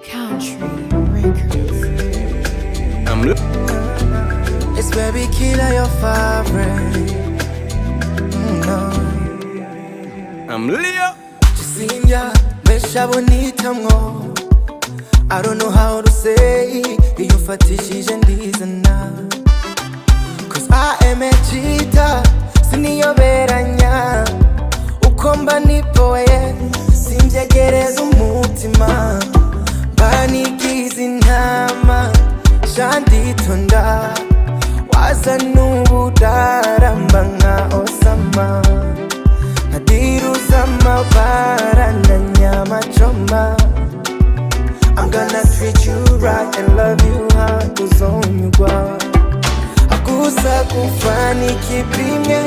Country Records. It's baby killer your favorite. No. I'm Leo. Sinja besha bonita mwo. I don't know how to say iyo fatishije ndizana. Cause I am a cheater. Siniyoberanya. Uko mba nipoye sinjegereza umutima. Banigize intama shanditonda. Waza n'ubudaramba nka Osama. Hadiruza amabara na nyama choma. I'm gonna treat you right and love you hard uzonyugwa. Akusa kufani kipimye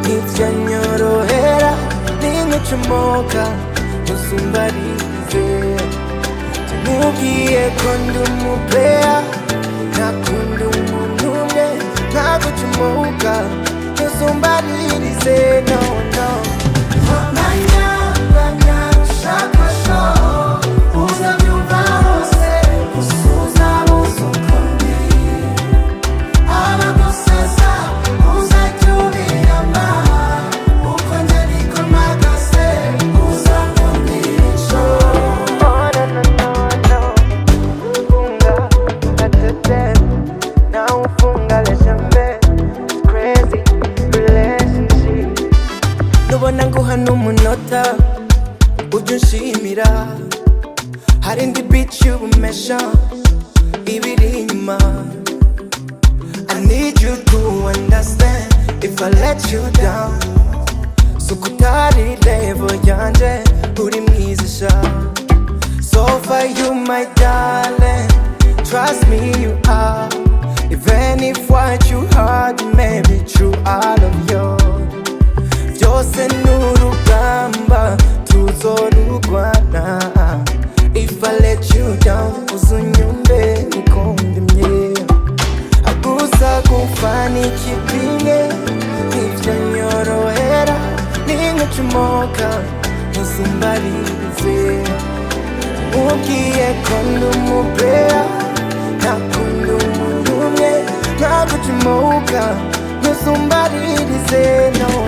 nivya nyorohera ningucomoka musumbarize. Mugiye kondi umupea nakunda umuntu umwe ntagucomoka musumbaririze. No, no. Nubona nguha n'umunota ujya unshimira. Hari indi beat y'ubumesha ibiri inyuma. I need you to understand if I let you down. Suko utari level yanje uri mwiza sha. So for you my darling, trust me you are. Even if what you heard may be true, I love you. Byose n'urugamba tuzorugwana. If I let you down uzunyumve nikondemye. Agusa kufani kipinge nivyo nyorohera ningucomoka musumbarize. Mugiye kondi umupea nakunda umuntu umwe ntagucomoka musumbaririze. No.